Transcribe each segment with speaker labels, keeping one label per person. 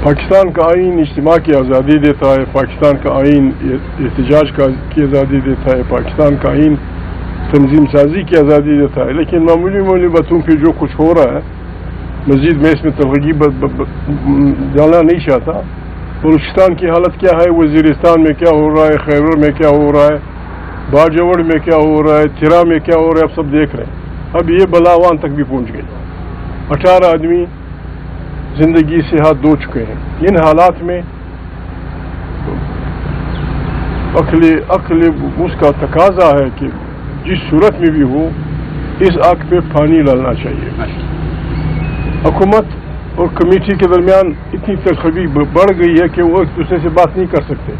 Speaker 1: पाकिस्तान का आइन इज्तिमा की आज़ादी देता है, पाकिस्तान का आइन एहतजाज की आज़ादी देता है, पाकिस्तान का आइन तंजीम साजी की आज़ादी देता है, लेकिन मामूली बातों पे जो कुछ हो रहा है, मज़ीद मैं इसमें तरगीब डालना नहीं चाहता। बलूचिस्तान की हालत क्या है, वज़ीरिस्तान में क्या हो रहा है, खैबर में क्या हो रहा है, बाजवड़ में क्या हो रहा है, थिरा में क्या हो रहा है, आप सब देख रहे हैं। अब ये बलावान तक भी पहुंच गई। 18 आदमी जिंदगी से हाथ धो चुके हैं। इन हालात में अक्ल उसका तकाजा है कि जिस सूरत में भी हो इस आग पे पानी डालना चाहिए। हुकूमत और कमेटी के दरमियान इतनी तकलीफ बढ़ गई है कि वो एक दूसरे से बात नहीं कर सकते,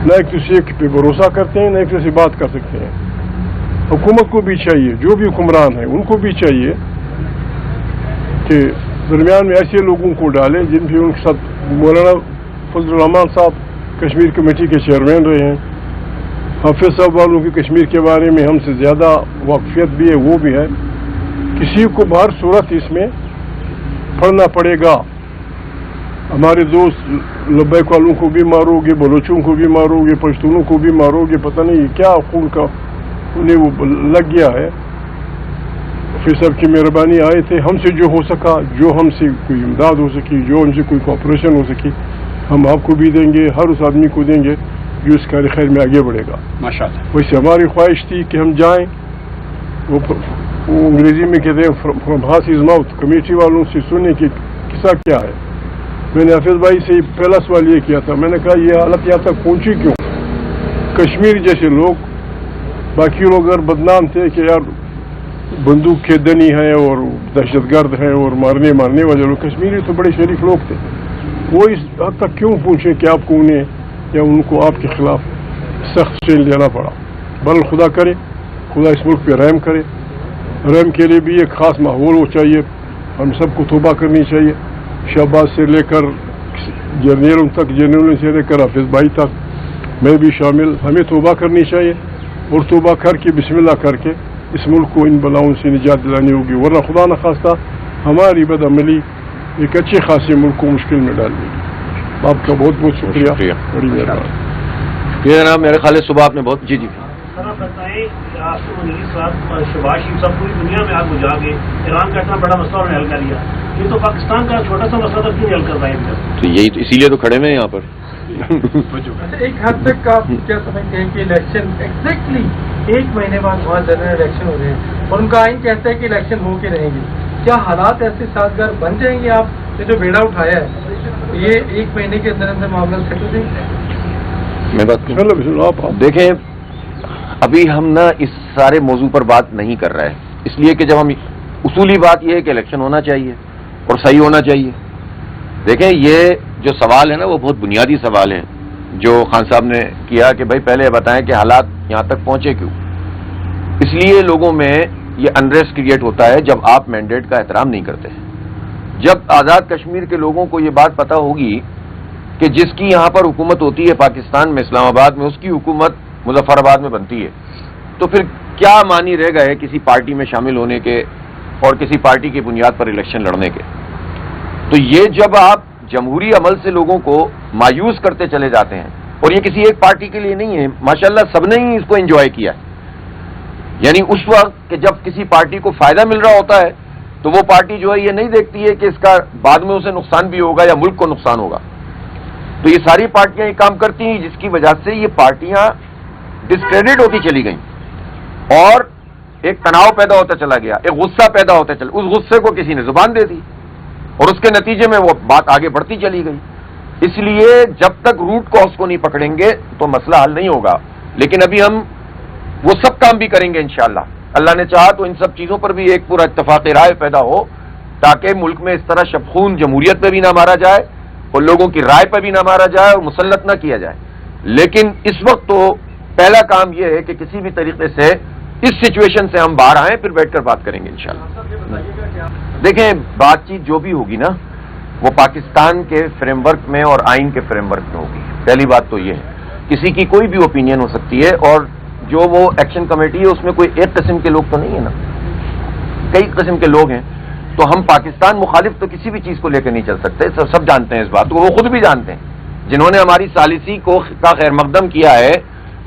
Speaker 1: न एक दूसरे पे भरोसा करते हैं, न एक दूसरे से बात कर सकते हैं। हुकूमत को भी चाहिए, जो भी हुक्मरान है उनको भी चाहिए कि दरमियान में ऐसे लोगों को डालें जिन भी उनके साथ मौलाना फजल रहमान साहब कश्मीर कमेटी के चेयरमैन रहे हैं, हाफिज साहब वालों की कश्मीर के बारे में हमसे ज़्यादा वाकफियत भी है, वो भी है। किसी को हर सूरत इसमें पढ़ना पड़ेगा। हमारे दोस्त लब्बैक वालों को भी मारोगे, बलोचों को भी मारोगे, पश्तूनों को भी मारोगे, पता नहीं क्या खून का उन्हें वो लग गया है। फिर सब की मेहरबानी आए थे, हमसे जो हो सका, जो हमसे कोई इमदाद हो सकी, जो हमसे कोई कोऑपरेशन हो सकी, हम आपको भी देंगे, हर उस आदमी को देंगे जो इस कार्य खैर में आगे बढ़ेगा।
Speaker 2: माशाअल्लाह।
Speaker 1: वैसे हमारी ख्वाहिश थी कि हम जाएं, वो अंग्रेजी में कहते हैं from horse's mouth, committee वालों से सुने कि किस्सा क्या है। मैंने हाफिज भाई से पहला सवाल ये किया था, मैंने कहा ये हालत यहाँ तक पहुंची क्यों? कश्मीर जैसे लोग, बाकी लोग अगर बदनाम थे कि यार बंदूक के दनी हैं और दहशतगर्द हैं और मारने वाले लोग, कश्मीरी तो बड़े शरीफ लोग थे, वो इस हद तक क्यों पूछे कि आपको उन्हें या उनको आपके खिलाफ सख्त स्टैंड लेना पड़ा? बल खुदा करे, खुदा इस मुल्क पे रहम करे। रहम के लिए भी एक ख़ास माहौल हो चाहिए, हम सबको तौबा करनी चाहिए, शहबाज से लेकर जर्नलों तक, जर्नलों से लेकर हाफिज भाई तक, मैं भी शामिल, हमें तौबा करनी चाहिए और तौबा करके बिस्मिल्लाह करके इस मुल्क को इन बलाओं से निजात दिलानी होगी, वरना खुदा न खास्ता हमारी बदअमली एक अच्छे खासे मुल्क को मुश्किल में डाल देगी। आपका बहुत बहुत शुक्रिया, बड़ी मेहरबानी।
Speaker 3: ये जनाब मेरे ख्याल सुबह आपने बहुत जी
Speaker 4: सर आप बताएं, मुनीर साहब शहबाज शरीफ साहब पूरी दुनिया में आग बुझा के ईरान का इतना बड़ा मसला उन्होंने हल कर लिया, ये तो पाकिस्तान का छोटा सा मसला था, क्यों हल कर पाए?
Speaker 3: तो यही तो इसीलिए तो खड़े हुए हैं यहाँ पर।
Speaker 5: एक हद तक आप क्या समझते हैं कि इलेक्शन एग्जैक्टली 1 महीने बाद वहाँ जनरल इलेक्शन हो रहे हैं और उनका आइन कहता है कि इलेक्शन हो के रहेंगे, क्या हालात ऐसे साजगार बन जाएंगे? आपने जो बेड़ा उठाया है ये 1 महीने के अंदर अंदर मामला सेट हो जाएंगे?
Speaker 3: मैं बात आप देखें, अभी हम ना इस सारे मौजू पर बात नहीं कर रहे हैं, इसलिए कि जब हम उसूली बात यह है कि इलेक्शन होना चाहिए और सही होना चाहिए। देखें, ये जो सवाल है ना वो बहुत बुनियादी सवाल है जो खान साहब ने किया कि भाई पहले बताएं कि हालात यहाँ तक पहुंचे क्यों। इसलिए लोगों में ये अनरेस्ट क्रिएट होता है जब आप मैंडेट का एहतराम नहीं करते। जब आज़ाद कश्मीर के लोगों को ये बात पता होगी कि जिसकी यहाँ पर हुकूमत होती है पाकिस्तान में, इस्लामाबाद में, उसकी हुकूमत मुजफ्फराबाद में बनती है, तो फिर क्या मानी रह गए किसी पार्टी में शामिल होने के और किसी पार्टी की बुनियाद पर इलेक्शन लड़ने के। तो ये जब आप जमहूरी अमल से लोगों को मायूस करते चले जाते हैं, और ये किसी एक पार्टी के लिए नहीं है, माशाल्लाह सबने ही इसको एंजॉय किया है। यानी उस वक्त कि जब किसी पार्टी को फायदा मिल रहा होता है तो वो पार्टी जो है ये नहीं देखती है कि इसका बाद में उसे नुकसान भी होगा या मुल्क को नुकसान होगा। तो ये सारी पार्टियां ये काम करती हैं, जिसकी वजह से ये पार्टियां डिस्क्रेडिट होती चली गई और एक तनाव पैदा होता चला गया, एक गुस्सा पैदा होता चला, उस गुस्से को किसी ने जुबान दे दी और उसके नतीजे में वो बात आगे बढ़ती चली गई। इसलिए जब तक रूट कॉज को नहीं पकड़ेंगे तो मसला हल नहीं होगा। लेकिन अभी हम वो सब काम भी करेंगे इंशाअल्लाह, अल्लाह ने चाहा तो इन सब चीजों पर भी एक पूरा इत्तेफाक राय पैदा हो, ताकि मुल्क में इस तरह शबखून जमहूरियत पे भी ना मारा जाए और लोगों की राय पर भी ना मारा जाए और मुसल्लत ना किया जाए। लेकिन इस वक्त तो पहला काम यह है कि किसी भी तरीके से इस सिचुएशन से हम बाहर आए, फिर बैठकर बात करेंगे इंशाअल्लाह। देखें, बातचीत जो भी होगी ना वो पाकिस्तान के फ्रेमवर्क में और आइन के फ्रेमवर्क में होगी। पहली बात तो ये है, किसी की कोई भी ओपिनियन हो सकती है, और जो वो एक्शन कमेटी है उसमें कोई एक किस्म के लोग तो नहीं है ना, कई किस्म के लोग हैं। تو ہم پاکستان مخالف تو کسی بھی چیز کو لے کے نہیں چل سکتے. سب جانتے ہیں اس بات کو, وہ خود بھی جانتے ہیں. جنہوں نے ہماری ثالثی کا خیر مقدم کیا ہے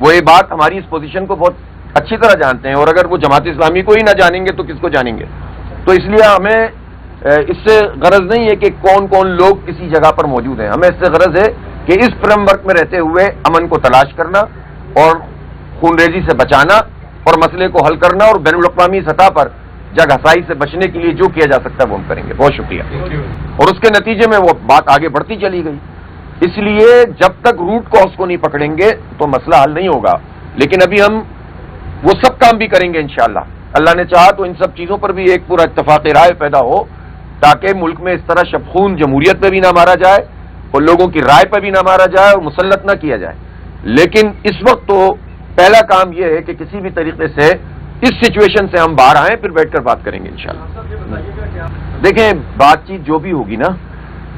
Speaker 3: وہ یہ بات ہماری اس پوزیشن کو بہت اچھی طرح جانتے ہیں, اور اگر وہ جماعت اسلامی کو ہی نہ جانیں گے تو کس کو جانیں گے. تو اس لیے ہمیں اس سے غرض نہیں ہے کہ کون کون لوگ کسی جگہ پر موجود ہیں. ہمیں اس سے غرض ہے کہ اس فریم ورک میں رہتے ہوئے امن کو تلاش کرنا اور خون ریزی سے بچانا اور مسئلے کو حل کرنا, اور بین الاقوامی سطح پر جگ ہسائی سے بچنے کے لیے جو کیا جا سکتا ہے وہ ہم کریں گے. بہت شکریہ. اور اس کے نتیجے میں وہ بات آگے بڑھتی چلی گئی. اس لیے جب تک روٹ کاز کو نہیں پکڑیں گے تو مسئلہ حل نہیں ہوگا. لیکن ابھی ہم وہ سب کام بھی کریں گے انشاءاللہ. اللہ نے چاہا تو ان سب چیزوں پر بھی ایک پورا اتفاق رائے پیدا ہو, تاکہ ملک میں اس طرح شبخون جمہوریت پہ بھی نہ مارا جائے اور لوگوں کی رائے پہ بھی نہ مارا جائے اور مسلط نہ کیا جائے. لیکن اس وقت تو پہلا کام یہ ہے کہ کسی بھی طریقے سے اس سچویشن سے ہم باہر آئیں, پھر بیٹھ کر بات کریں گے انشاءاللہ. دیکھیں, بات چیت جو بھی ہوگی نا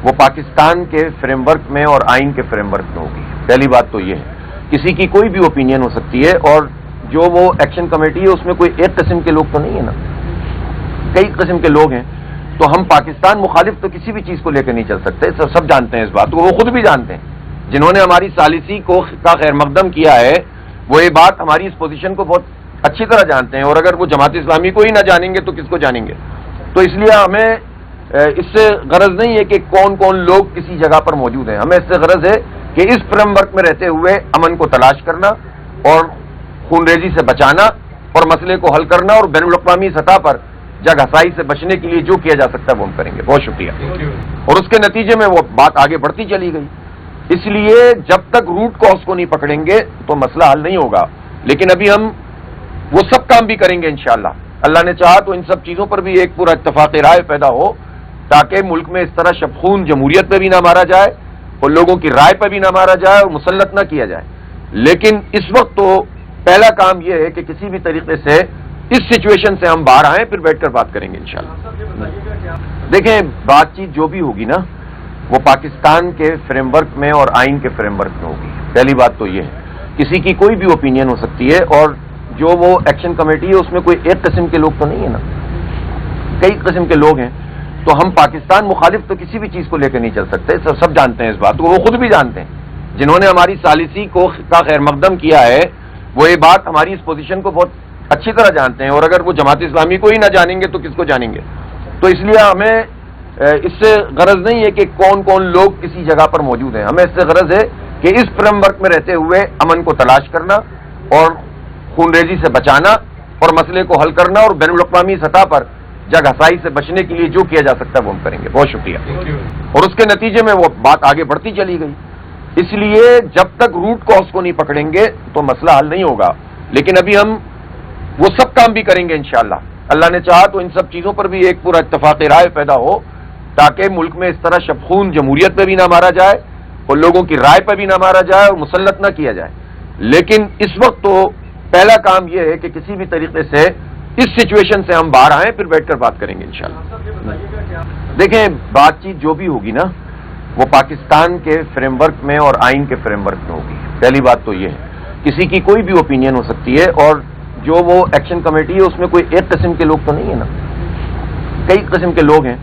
Speaker 3: وہ پاکستان کے فریم ورک میں اور آئین کے فریم ورک میں ہوگی. پہلی بات تو یہ ہے, کسی کی کوئی بھی اوپینین ہو سکتی ہے, اور جو وہ ایکشن کمیٹی ہے اس میں کوئی ایک قسم کے لوگ تو نہیں ہے نا, کئی قسم کے لوگ ہیں. تو ہم پاکستان مخالف تو کسی بھی چیز کو لے کے نہیں چل سکتے. سب جانتے ہیں اس بات کو, وہ خود بھی جانتے ہیں. جنہوں نے ہماری ثالثی کا خیر مقدم کیا ہے وہ یہ بات ہماری اس پوزیشن کو بہت اچھی طرح جانتے ہیں, اور اگر وہ جماعت اسلامی کو ہی نہ جانیں گے تو کس کو جانیں گے. تو اس لیے ہمیں اس سے غرض نہیں ہے کہ کون کون لوگ کسی جگہ پر موجود ہیں. ہمیں اس سے غرض ہے کہ اس فریم ورک میں رہتے ہوئے امن کو تلاش کرنا اور خون ریزی سے بچانا اور مسئلے کو حل کرنا اور بین الاقوامی سطح پر جگ ہسائی سے بچنے کے لیے جو کیا جا سکتا ہے وہ ہم کریں گے. بہت شکریہ. اور اس کے نتیجے میں وہ بات آگے بڑھتی چلی گئی. اس لیے جب تک روٹ کاز کو نہیں پکڑیں گے تو مسئلہ حل نہیں ہوگا. لیکن ابھی ہم وہ سب کام بھی کریں گے انشاءاللہ. اللہ نے چاہا تو ان سب چیزوں پر بھی ایک پورا اتفاق رائے پیدا ہو, تاکہ ملک میں اس طرح شبخون جمہوریت پہ بھی نہ مارا جائے اور لوگوں کی رائے پہ بھی نہ مارا جائے اور مسلط نہ کیا جائے. لیکن اس وقت تو پہلا کام یہ ہے کہ کسی بھی طریقے سے اس سچویشن سے ہم باہر آئیں, پھر بیٹھ کر بات کریں گے انشاءاللہ. دیکھیں, بات چیت جو بھی ہوگی نا وہ پاکستان کے فریم ورک میں اور آئین کے فریم ورک میں ہوگی. پہلی بات تو یہ ہے, کسی کی کوئی بھی اوپینین ہو سکتی ہے, اور جو وہ ایکشن کمیٹی ہے اس میں کوئی ایک قسم کے لوگ تو نہیں ہے نا, کئی قسم کے لوگ ہیں. تو ہم پاکستان مخالف تو کسی بھی چیز کو لے کے نہیں چل سکتے. سب جانتے ہیں اس بات کو, وہ خود بھی جانتے ہیں. جنہوں نے ہماری ثالثی کا خیر مقدم کیا ہے وہ یہ بات ہماری اس پوزیشن کو بہت اچھی طرح جانتے ہیں, اور اگر وہ جماعت اسلامی کو ہی نہ جانیں گے تو کس کو جانیں گے. تو اس لیے ہمیں اس سے غرض نہیں ہے کہ کون کون لوگ کسی جگہ پر موجود ہیں. ہمیں اس سے غرض ہے کہ اس فریم ورک میں رہتے ہوئے امن کو تلاش کرنا اور خون ریزی سے بچانا اور مسئلے کو حل کرنا اور بین الاقوامی سطح پر جگ ہسائی سے بچنے کے لیے جو کیا جا سکتا ہے وہ ہم کریں گے. بہت شکریہ. اور اس کے نتیجے میں وہ بات آگے بڑھتی چلی گئی. اس لیے جب تک روٹ کاز کو نہیں پکڑیں گے تو مسئلہ حل نہیں ہوگا. لیکن ابھی ہم وہ سب کام بھی کریں گے انشاءاللہ. اللہ نے چاہا تو ان سب چیزوں پر بھی ایک پورا اتفاق رائے پیدا ہو, تاکہ ملک میں اس طرح شبخون جمہوریت پہ بھی نہ مارا جائے اور لوگوں کی رائے پہ بھی نہ مارا جائے اور مسلط نہ کیا جائے. لیکن اس وقت تو پہلا کام یہ ہے کہ کسی بھی طریقے سے اس سچویشن سے ہم باہر آئیں, پھر بیٹھ کر بات کریں گے انشاءاللہ. دیکھیں, بات چیت جو بھی ہوگی نا وہ پاکستان کے فریم ورک میں اور آئین کے فریم ورک میں ہوگی. پہلی بات تو یہ ہے, کسی کی کوئی بھی اوپینین ہو سکتی ہے, اور جو وہ ایکشن کمیٹی ہے اس میں کوئی ایک قسم کے لوگ تو نہیں ہے نا, کئی قسم کے لوگ ہیں.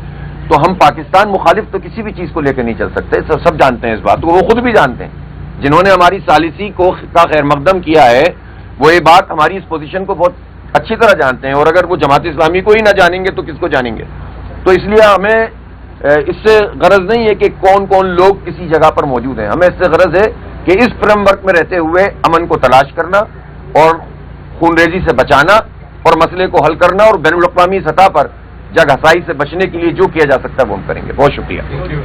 Speaker 3: تو ہم پاکستان مخالف تو کسی بھی چیز کو لے کے نہیں چل سکتے. سب جانتے ہیں اس بات کو, وہ خود بھی جانتے ہیں. جنہوں نے ہماری ثالثی کا خیر مقدم کیا ہے وہ یہ بات ہماری اس پوزیشن کو بہت اچھی طرح جانتے ہیں, اور اگر وہ جماعت اسلامی کو ہی نہ جانیں گے تو کس کو جانیں گے. تو اس لیے ہمیں اس سے غرض نہیں ہے کہ کون کون لوگ کسی جگہ پر موجود ہیں. ہمیں اس سے غرض ہے کہ اس فریم ورک میں رہتے ہوئے امن کو تلاش کرنا اور خون ریزی سے بچانا اور مسئلے کو حل کرنا اور بین الاقوامی سطح پر جگ ہسائی سے بچنے کے لیے جو کیا جا سکتا ہے وہ ہم کریں گے. بہت شکریہ.